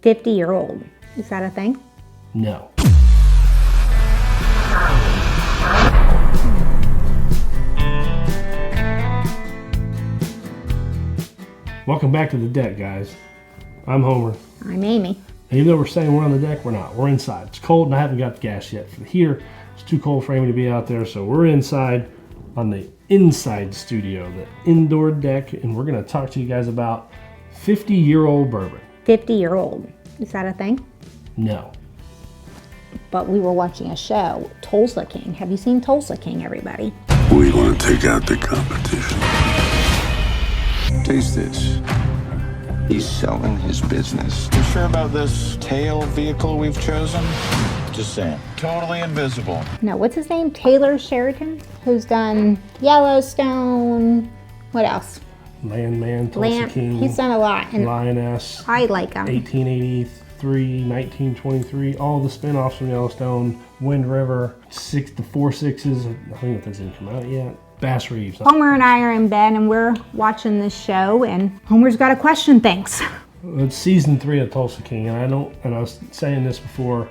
50-year-old. Is that a thing? No. Welcome back to the deck, guys. I'm Homer. I'm Amy. And even though we're saying we're on the deck, we're not. We're inside. It's cold and I haven't got the gas yet for the heater. It's too cold for Amy to be out there, so we're inside on the inside studio, the indoor deck, and we're going to talk to you guys about 50-year-old bourbon. 50-year-old. Is that a thing? No. But we were watching a show, Tulsa King. Have you seen Tulsa King, everybody? We want to take out the competition. Taste this. He's selling his business. You sure about this tail vehicle we've chosen? Just saying. Totally invisible. No, what's his name? Taylor Sheridan, who's done Yellowstone. What else? Landman, Tulsa King. He's done a lot. And Lioness. I like him. 1883, 1923, all the spin-offs from Yellowstone, Wind River, the 4 6s. I think that doesn't come out yet. Bass Reeves. Homer and I are in bed and we're watching this show, and Homer's got a question. Thanks. It's season 3 of Tulsa King, and I was saying this before,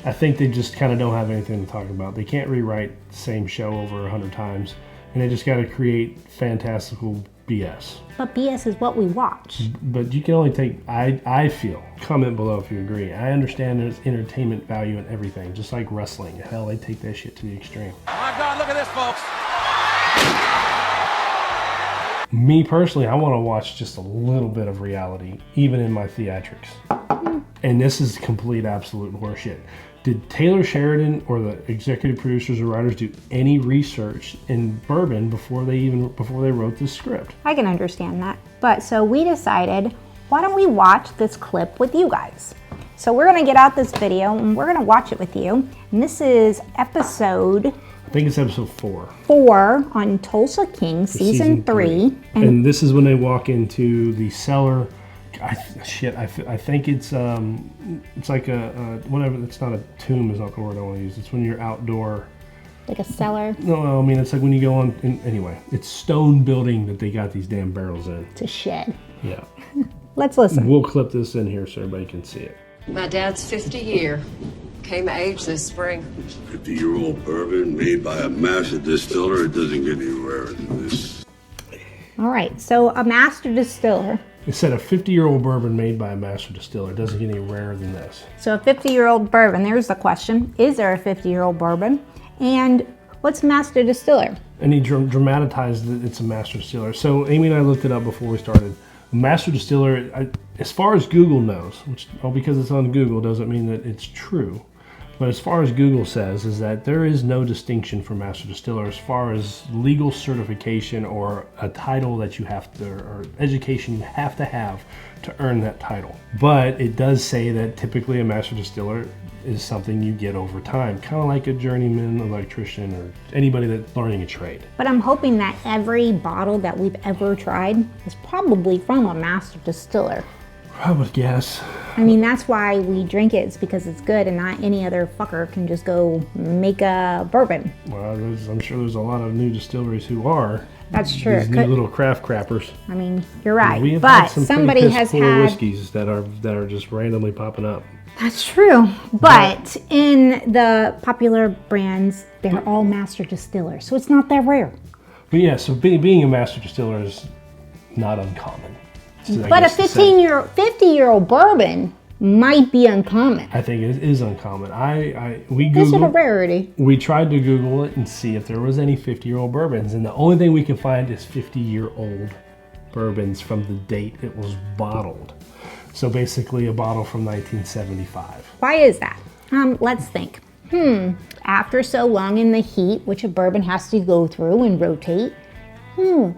I think they just kind of don't have anything to talk about. They can't rewrite the same show over 100 times, and they just got to create fantastical BS. But BS is what we watch. But you can only take, I feel, comment below if you agree. I understand there's entertainment value in everything, just like wrestling. Hell, they take that shit to the extreme. Oh my God, look at this, folks. Me personally, I want to watch just a little bit of reality, even in my theatrics. And this is complete, absolute horseshit. Did Taylor Sheridan or the executive producers or writers do any research in bourbon before they wrote this script? I can understand that. But so we decided, why don't we watch this clip with you guys? So we're gonna get out this video and we're gonna watch it with you. And this is episode, I think it's episode 4. 4 on Tulsa King, season 3. And this is when they walk into the cellar. I think it's like a whatever. It's not a tomb. Is not the word I want to use. It's when you're outdoor. Like a cellar. No, I mean it's like when you go on. Anyway, it's stone building that they got these damn barrels in. It's a shed. Yeah. Let's listen. We'll clip this in here so everybody can see it. My dad's 50 year. Came of age this spring. 50-year-old bourbon made by a master distiller. It doesn't get any rarer than this. All right, so a master distiller. It said a 50-year-old bourbon made by a master distiller. It doesn't get any rarer than this. So a 50-year-old bourbon, there's the question. Is there a 50-year-old bourbon? And what's master distiller? And he dramatized that it's a master distiller. So Amy and I looked it up before we started. Master distiller, as far as Google knows, which because it's on Google doesn't mean that it's true. But as far as Google says, is that there is no distinction for master distiller as far as legal certification or a title that you have to, or education you have to earn that title. But it does say that typically a master distiller is something you get over time, kind of like a journeyman electrician or anybody that's learning a trade. But I'm hoping that every bottle that we've ever tried is probably from a master distiller. I would guess. I mean, that's why we drink it. It's because it's good and not any other fucker can just go make a bourbon. Well, I'm sure there's a lot of new distilleries who are. That's true. These new little craft crappers. I mean, you're right. We have but had some somebody has had whiskeys that are just randomly popping up. That's true. But in the popular brands, they're all master distillers, so it's not that rare. But yeah, so being a master distiller is not uncommon. But a 50-year-old bourbon might be uncommon. I think it is uncommon. Is it a rarity? We tried to Google it and see if there was any 50-year-old bourbons, and the only thing we can find is 50-year-old bourbons from the date it was bottled. So basically a bottle from 1975. Why is that? Let's think. After so long in the heat, which a bourbon has to go through and rotate,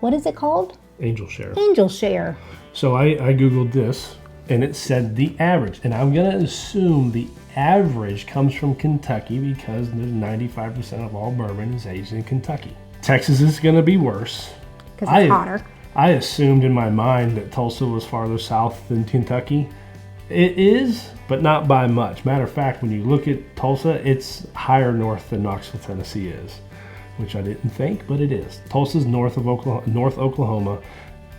what is it called? Angel share. Angel share. So I Googled this and it said the average, and I'm gonna assume the average comes from Kentucky because there's 95% of all bourbon is aged in Kentucky. Texas is gonna be worse. Because it's hotter. I assumed in my mind that Tulsa was farther south than Kentucky. It is, but not by much. Matter of fact, when you look at Tulsa, it's higher north than Knoxville, Tennessee is, which I didn't think, but it is. Tulsa's north of Oklahoma,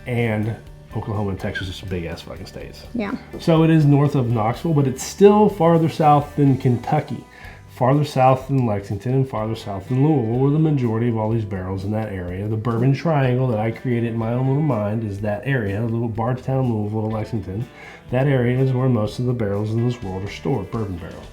and Oklahoma and Texas are some big ass fucking states. Yeah. So it is north of Knoxville, but it's still farther south than Kentucky, farther south than Lexington, and farther south than Louisville, where the majority of all these barrels in that area. The Bourbon Triangle that I created in my own little mind is that area, little Bardstown, Louisville, Lexington. That area is where most of the barrels in this world are stored, bourbon barrels.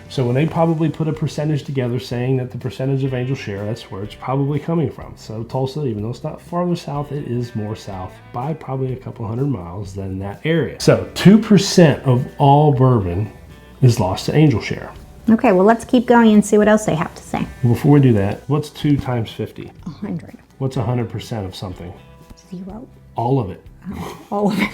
So when they probably put a percentage together saying that the percentage of Angel share, that's where it's probably coming from. So Tulsa, even though it's not farther south, it is more south by probably a couple hundred miles than that area. So 2% of all bourbon is lost to Angel share. Okay, well, let's keep going and see what else they have to say. Before we do that, what's 2 times 50? 100. What's 100% of something? 0. All of it. All of it.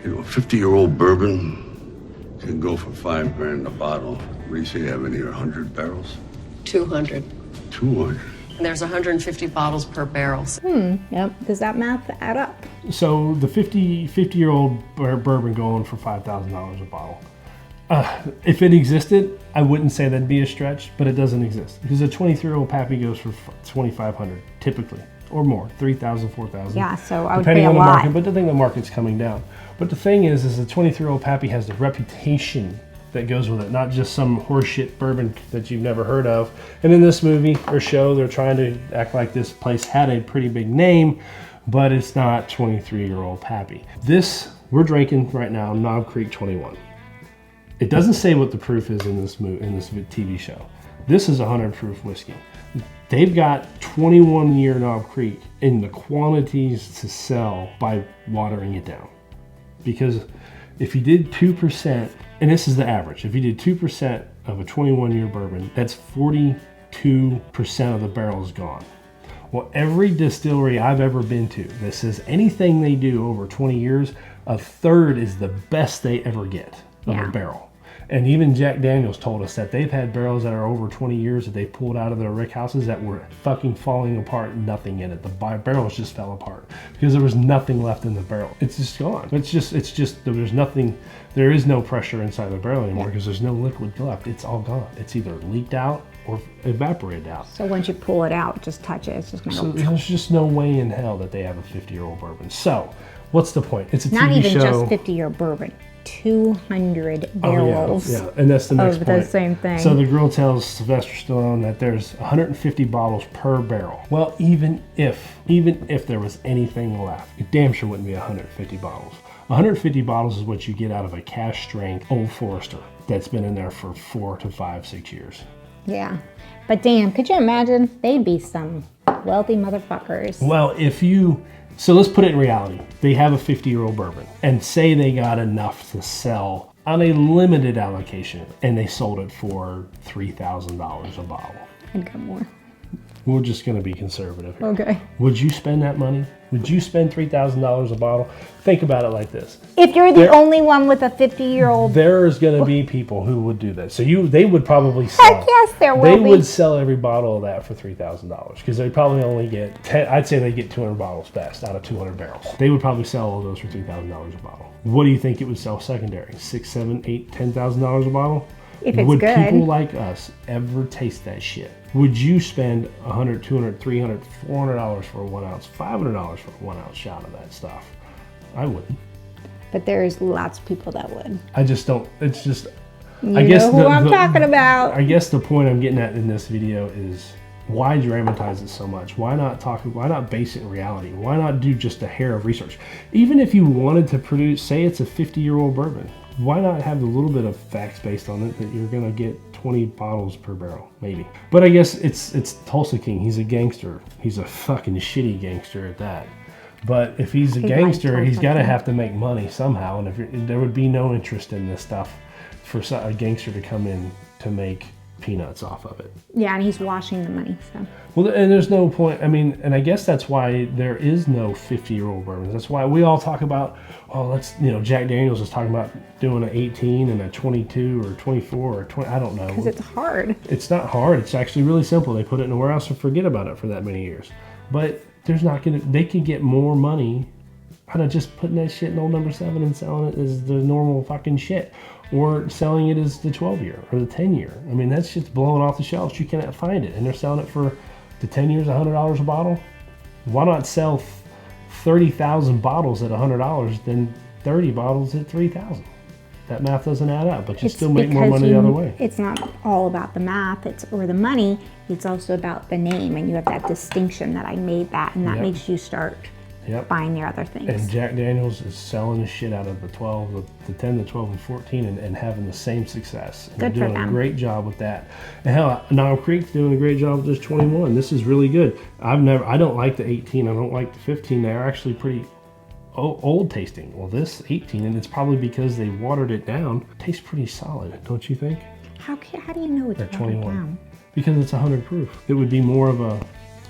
You know, a 50-year-old bourbon can go for $5,000 a bottle. What do you say you have in here, 100 barrels? 200. 200. And there's 150 bottles per barrel. Yep. Does that math add up? So the 50-year-old bourbon going for $5,000 a bottle. If it existed, I wouldn't say that'd be a stretch, but it doesn't exist. Because a 23-year-old Pappy goes for $2,500, typically, or more, $3,000, $4,000. Yeah, so I would depending pay a on the lot. market, but the thing, the market's coming down. But the thing is the 23-year-old Pappy has the reputation that goes with it, not just some horseshit bourbon that you've never heard of. And in this movie or show, they're trying to act like this place had a pretty big name, but it's not 23-year-old Pappy. This, we're drinking right now, Knob Creek 21. It doesn't say what the proof is in this TV show. This is 100 proof whiskey. They've got 21-year Knob Creek in the quantities to sell by watering it down. Because if you did 2%, and this is the average, if you did 2% of a 21-year bourbon, that's 42% of the barrels gone. Well, every distillery I've ever been to that says anything they do over 20 years, a third is the best they ever get of a barrel. And even Jack Daniels told us that they've had barrels that are over 20 years that they pulled out of their rick houses that were fucking falling apart, nothing in it. The barrels just fell apart because there was nothing left in the barrel. It's just gone. It's just there's nothing, there is no pressure inside the barrel anymore because there's no liquid left. It's all gone. It's either leaked out or evaporated out. So once you pull it out, just touch it, it's just gonna So there's just no way in hell that they have a 50-year-old bourbon. So what's the point? It's a not TV even show. just 50-year bourbon. 200 barrels yeah, and that's the next of point. the same thing. So the girl tells Sylvester Stallone that there's 150 bottles per barrel. Well, even if there was anything left, it damn sure wouldn't be 150 bottles. 150 bottles is what you get out of a cash strength Old Forester that's been in there for 4 to 5, 6 years. Yeah, but damn, could you imagine? They'd be some wealthy motherfuckers. Well, so let's put it in reality. They have a 50-year-old bourbon and say they got enough to sell on a limited allocation and they sold it for $3,000 a bottle. I'd got more. We're just going to be conservative here. Okay. Would you spend that money? Would you spend $3,000 a bottle? Think about it like this. If you're the only one with a 50-year-old... There's going to be people who would do that. So they would probably sell... Heck yes, there will They be. would sell every bottle of that for $3,000 because they probably only get... I'd say they get 200 bottles best out of 200 barrels. They would probably sell all those for $3,000 a bottle. What do you think it would sell secondary? $6,000, $7,000, $8,000, $10,000 a bottle? If it's would good. people like us ever taste that shit? Would you spend $100, $200, $300, $400 for a 1 ounce, $500 for a 1 ounce shot of that stuff? I wouldn't. But there's lots of people that would. I just don't. It's just. I guess know who I'm talking about. I guess the point I'm getting at in this video is why dramatize it so much? Why not base it in reality? Why not do just a hair of research? Even if you wanted to produce, say it's a 50-year-old bourbon, why not have a little bit of facts based on it that you're gonna get 20 bottles per barrel, maybe. But I guess it's Tulsa King. He's a gangster. He's a fucking shitty gangster at that. But if he's a gangster, he's got to have to make money somehow. And if there would be no interest in this stuff for a gangster to come in to make peanuts off of it. Yeah, and he's washing the money. So. Well, and there's no point. I mean, and I guess that's why there is no 50-year-old bourbons. That's why we all talk about, Jack Daniels is talking about doing an 18 and a 22 or 24 or 20. I don't know. Because it's hard. It's not hard. It's actually really simple. They put it in a warehouse and forget about it for that many years. But they could get more money out of just putting that shit in old number 7 and selling it as the normal fucking shit. Or selling it as the 12-year or the 10-year. I mean, that shit's blowing off the shelves. You cannot find it. And they're selling it for the 10 years, $100 a bottle. Why not sell 30,000 bottles at $100 than 30 bottles at 3,000. That math doesn't add up, but you still make more money the other way. It's not all about the math or the money. It's also about the name, and you have that distinction that I made that, and that makes you start buying their other things. And Jack Daniels is selling the shit out of the 12, the 10, the 12, and 14, and having the same success. And Good they're for doing them. a great job with that. And hell, Knob Creek's doing a great job with this 21. This is really good. I don't like the 18. I don't like the 15. They're actually pretty old tasting. Well, this 18, and it's probably because they watered it down, tastes pretty solid, don't you think? How do you know it's At watered 21. down? Because it's 100 proof. It would be more of a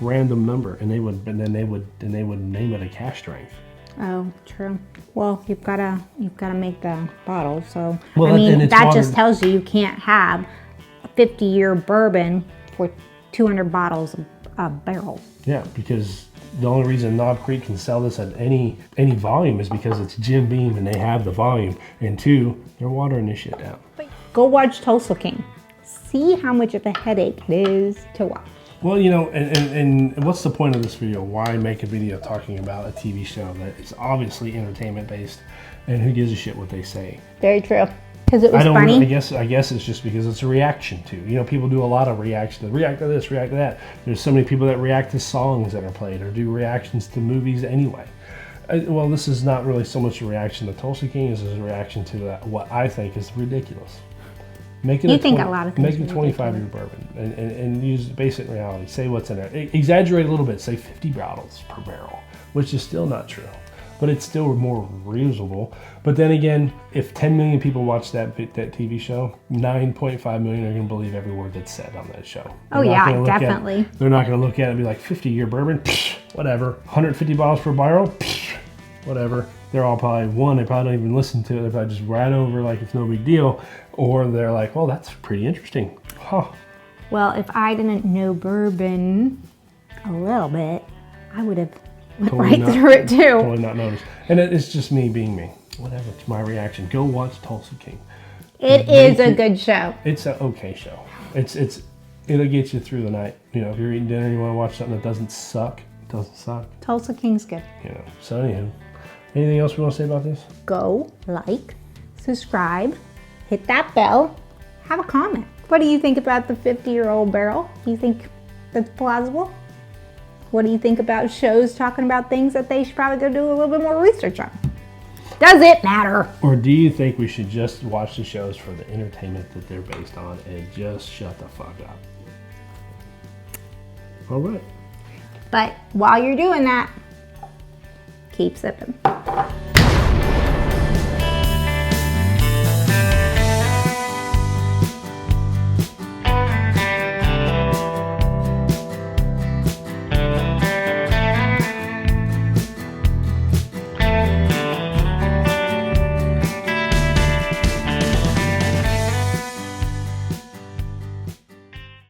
random number, and they would name it a cash strength. Oh, true. Well, you've got to make the bottle. So Well, I mean, and it's that just watered- tells you can't have a 50-year bourbon for 200 bottles a barrel. Yeah, because the only reason Knob Creek can sell this at any volume is because it's Jim Beam and they have the volume. And two, they're watering this shit down. Go watch Tulsa King. See how much of a headache it is to watch. Well, you know, and what's the point of this video? Why make a video talking about a TV show that is obviously entertainment based, and who gives a shit what they say? Very true. Because it was funny. I guess it's just because it's a reaction to. You know, people do a lot of reaction. React to this, react to that. There's so many people that react to songs that are played or do reactions to movies anyway. Well, this is not really so much a reaction to Tulsa King as a reaction to what I think is ridiculous. Make it You think a lot of things make it are 25-year bourbon and use basic reality. Say what's in there. Exaggerate a little bit. Say 50 bottles per barrel, which is still not true, but it's still more reasonable. But then again, if 10 million people watch that TV show, 9.5 million are going to believe every word that's said on that show. Oh yeah, definitely. They're not going to look at it and be like 50-year bourbon, psh, whatever. 150 bottles per barrel, psh, whatever. They're all probably, they probably don't even listen to it. They probably just right over like it's no big deal. Or they're like, well, that's pretty interesting. Huh. Well, if I didn't know bourbon a little bit, I would have went right through it too. Totally not noticed. And it's just me being me. Whatever, it's my reaction. Go watch Tulsa King. It is a good show. It's an okay show. It'll get you through the night. You know, if you're eating dinner and you want to watch something that doesn't suck, it doesn't suck. Tulsa King's good. You know. So anywho, anything else we want to say about this? Go, like, subscribe, hit that bell, have a comment. What do you think about the 50-year-old barrel? Do you think that's plausible? What do you think about shows talking about things that they should probably go do a little bit more research on? Does it matter? Or do you think we should just watch the shows for the entertainment that they're based on and just shut the fuck up? All right. But while you're doing that, keep sipping.